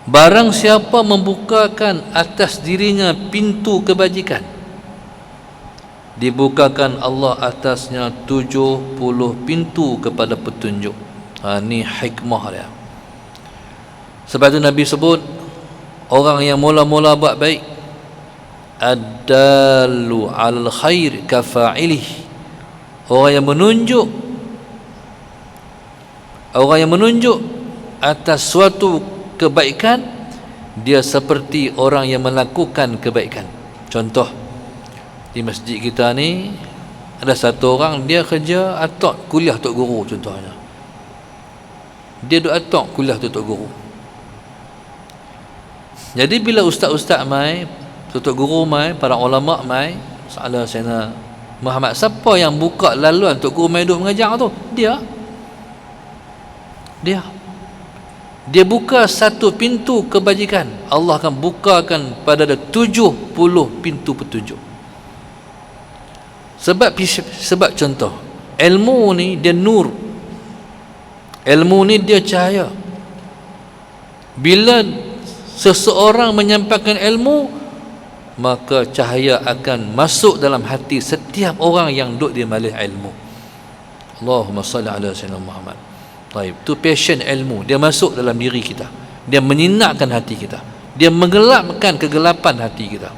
Barang siapa membukakan atas dirinya pintu kebajikan, dibukakan Allah atasnya 70 pintu kepada petunjuk. Ni hikmah dia. Sebab itu Nabi sebut orang yang mula-mula buat baik, ad-dallu 'alal khair kafa'ilih. Orang yang menunjuk atas suatu kebaikan, dia seperti orang yang melakukan kebaikan. Contoh, di masjid kita ni ada satu orang, dia kerja atok kuliah tok guru contohnya. Dia duk atok kuliah tok guru. Jadi bila ustaz-ustaz mai, tok guru mai, para ulama mai, soalan Sayyidina Muhammad, siapa yang buka laluan tok guru mai duk mengajar tu? Dia buka satu pintu kebajikan, Allah akan bukakan pada 70 pintu petunjuk. Sebab contoh, ilmu ni dia nur, ilmu ni dia cahaya. Bila seseorang menyampaikan ilmu, maka cahaya akan masuk dalam hati setiap orang yang duduk di majlis ilmu. Allahumma salli ala sayyidina Muhammad. Baik, tu passion ilmu, dia masuk dalam diri kita, dia menyinarkan hati kita, dia menggelapkan kegelapan hati kita.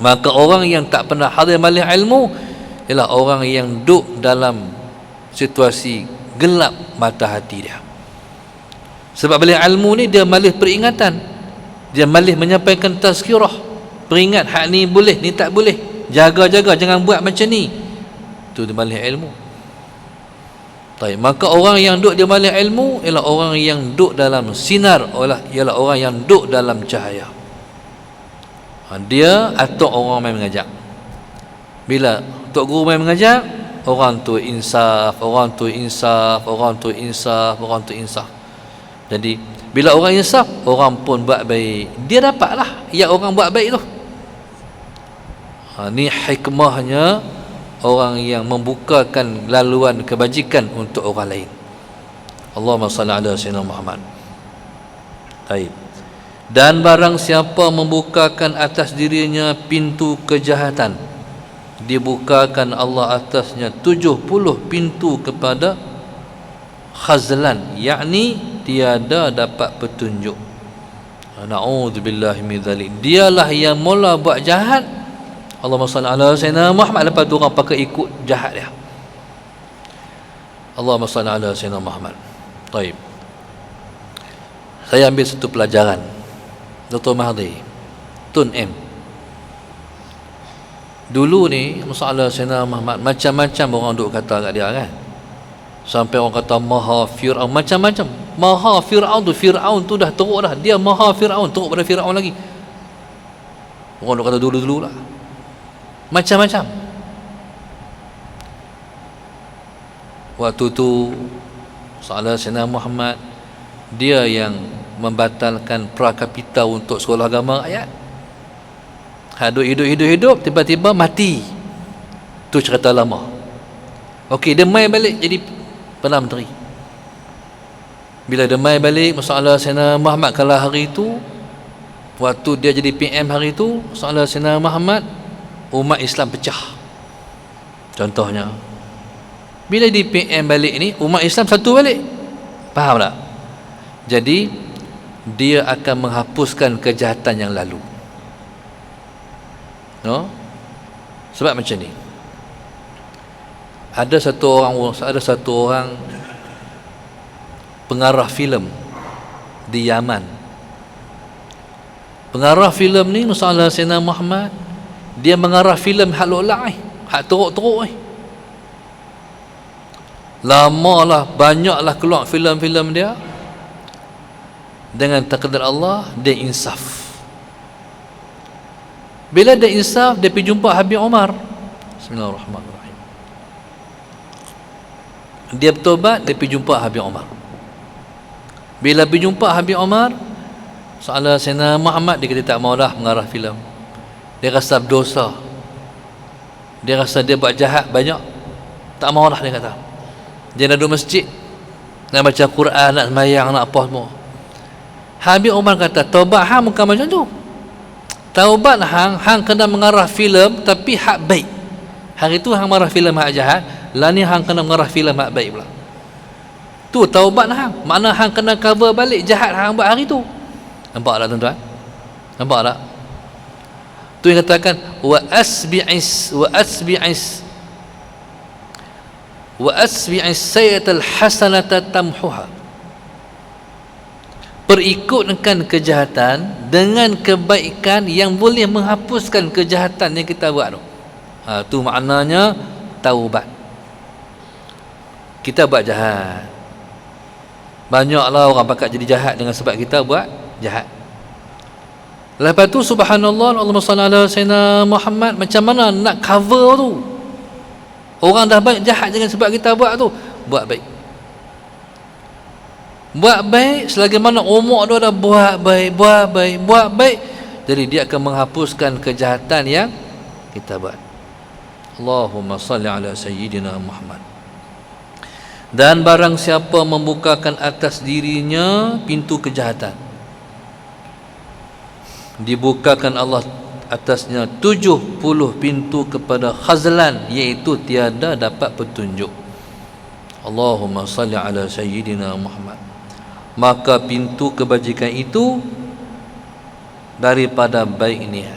Maka orang yang tak pernah hadir majlis ilmu ialah orang yang duduk dalam situasi gelap mata hati dia. Sebab majlis ilmu ni dia majlis peringatan, dia majlis menyampaikan tazkirah, peringat hak ni boleh, ni tak boleh, jaga-jaga jangan buat macam ni. Tu dia majlis ilmu. Baik, maka orang yang duduk di majlis ilmu ialah orang yang duduk dalam sinar, ialah orang yang duduk dalam cahaya. Dia atau orang main mengajak. Bila tok guru main mengajak, orang tu insaf, orang tu insaf, orang tu insaf, orang tu insaf. Jadi bila orang insaf, orang pun buat baik, dia dapatlah yang orang buat baik tu. Ni hikmahnya orang yang membukakan laluan kebajikan untuk orang lain. Allahumma salli ala sayyidina Muhammad. Baik. Dan barang siapa membukakan atas dirinya pintu kejahatan, dibukakan Allah atasnya 70 pintu kepada khazlan, yakni tiada dapat petunjuk. Na'udzubillahi min dzalik. Dialah yang mula buat jahat, Allahumma salli ala sayyidina Muhammad, lepas tu orang pakai ikut jahat dia. Allahumma salli ala sayyidina Muhammad. Baik. Saya ambil satu pelajaran Dr. Mahdi Tun M. Dulu ni masalah Sayyidina Muhammad, macam-macam orang duk kata kat dia kan. Sampai orang kata Maha Fir'aun, macam-macam. Maha Fir'aun tu dah teruk dah. Dia Maha Fir'aun, teruk pada Fir'aun lagi. Orang duk kata dulu-dulu lah, macam-macam. Waktu tu soalan Sayyidina Muhammad, dia yang membatalkan prakapita untuk sekolah agama rakyat. Hidup, tiba-tiba mati. Tu cerita lama. Okey, dia mai balik jadi Perdana Menteri. Bila dia mai balik, masalah Sayyidina Muhammad kalah hari itu, waktu dia jadi PM hari itu, masalah Sayyidina Muhammad, umat Islam pecah. Contohnya, bila di PM balik ni, umat Islam satu balik. Faham tak? Jadi dia akan menghapuskan kejahatan yang lalu. No? Sebab macam ni, ada satu orang pengarah filem di Yaman. Pengarah filem ni masalah Sayyidina Muhammad, dia mengarah filem hak lolak hak teruk-teruk lamalah, banyaklah keluar filem-filem dia. Dengan takdir Allah, dia insaf. Bila dia insaf, dia pergi jumpa Habib Umar. Bismillahirrahmanirrahim. Dia bertobat, dia pergi jumpa Habib Umar. Bila pergi jumpa Habib Umar, soalan Sayyidina Muhammad, dia kata tak mau dah mengarah filem. Dia rasa berdosa, dia rasa dia buat jahat banyak, tak mau dah, dia kata. Dia nak duduk masjid, nak baca Quran, nak sembahyang, nak apa semua. Habib Umar kata, taubat hang bukan macam tu. Taubat hang kena mengarah filem tapi hak baik. Hari tu hang marah filem hak jahat, lah ni hang kena mengarah filem hak baik pula. Tu taubat hang. Makna hang kena cover balik jahat hang buat hari tu. Nampak tak tuan-tuan? Nampak tak? Tu yang katakan wa asbi'is sayyatal hasanata tamhuha. Perikutkan kejahatan dengan kebaikan yang boleh menghapuskan kejahatan yang kita buat tu. Tu maknanya taubat. Kita buat jahat, banyaklah orang pakat jadi jahat dengan sebab kita buat jahat. Lepas tu subhanallah, Allahumma salli ala sayyidina Muhammad, macam mana nak cover tu? Orang dah banyak jahat dengan sebab kita buat tu. Buat baik. Buat baik selagi mana umur tu ada buat baik. Jadi dia akan menghapuskan kejahatan yang kita buat. Allahumma salli ala sayyidina Muhammad. Dan barang siapa membukakan atas dirinya pintu kejahatan, dibukakan Allah atasnya 70 pintu kepada khazlan, iaitu tiada dapat petunjuk. Allahumma salli ala sayyidina Muhammad. Maka pintu kebajikan itu daripada baik niat,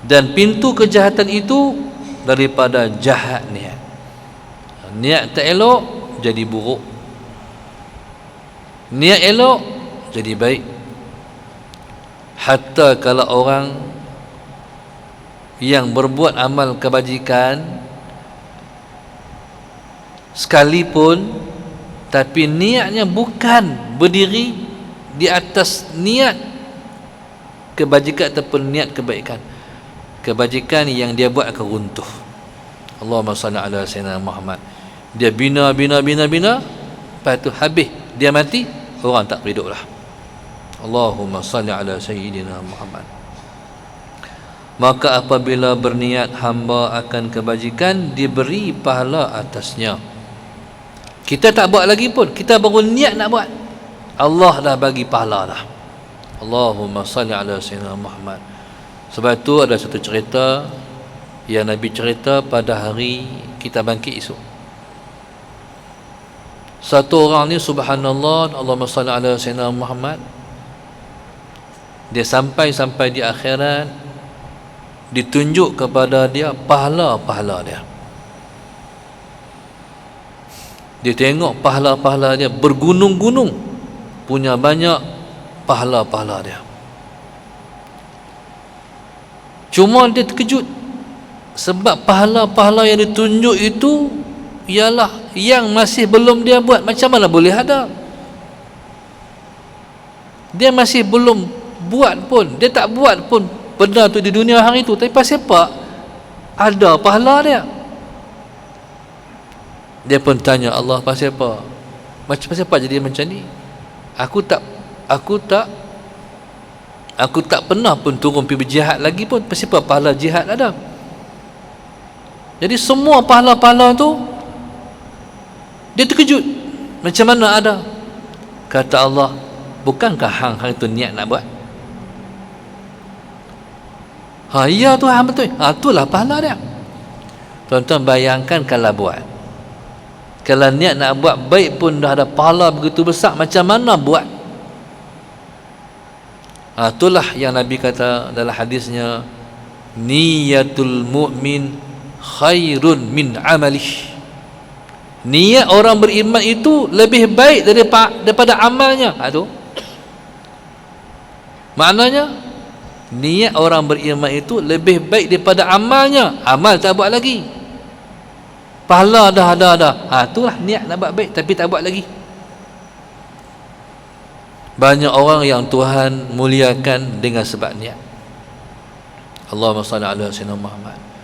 dan pintu kejahatan itu daripada jahat niat. Niat tak elok jadi buruk, niat elok jadi baik. Hatta kalau orang yang berbuat amal kebajikan sekalipun, tapi niatnya bukan berdiri di atas niat kebajikan ataupun niat kebaikan, kebajikan yang dia buat akan runtuh. Allahumma salli ala sayyidina Muhammad. Dia bina, lepas tu habis dia mati, orang tak hidup lah. Allahumma salli ala sayyidina Muhammad. Maka apabila berniat hamba akan kebajikan, diberi pahala atasnya. Kita tak buat lagi pun, kita baru niat nak buat, Allah dah bagi pahala dah. Allahumma salli ala sayyidina Muhammad. Sebab tu ada satu cerita yang Nabi cerita pada hari kita bangkit esok. Satu orang ni subhanallah, Allahumma salli ala sayyidina Muhammad, dia sampai di akhirat, ditunjuk kepada dia pahala-pahala dia. Dia tengok pahala-pahala dia bergunung-gunung, punya banyak pahala-pahala dia. Cuma dia terkejut, sebab pahala-pahala yang ditunjuk itu ialah yang masih belum dia buat. Macam mana boleh ada? Dia masih belum buat pun, dia tak buat pun benda tu di dunia hari itu, tapi pasal apa ada pahala dia? Dia pun tanya Allah, pasal apa? Pasal apa jadi macam ni? Aku tak pernah pun turun pergi berjihad lagi pun. Pasal apa pahala jihad ada? Jadi semua pahala-pahala tu dia terkejut. Macam mana ada? Kata Allah, bukankah hang itu niat nak buat? Ya tu hang betul. Itulah pahala dia. Tuan-tuan bayangkan kalau buat, kalau niat nak buat baik pun dah ada pahala begitu besar, macam mana buat? Itulah yang Nabi kata dalam hadisnya, niyatul mu'min khairun min amalih. Niat orang beriman itu lebih baik daripada amalnya. Itu maknanya niat orang beriman itu lebih baik daripada amalnya. Amal tak buat lagi, pahala dah ada. Itulah niat nak buat baik tapi tak buat lagi. Banyak orang yang Tuhan muliakan dengan sebab niat. Allahumma salli ala sayyidina Muhammad.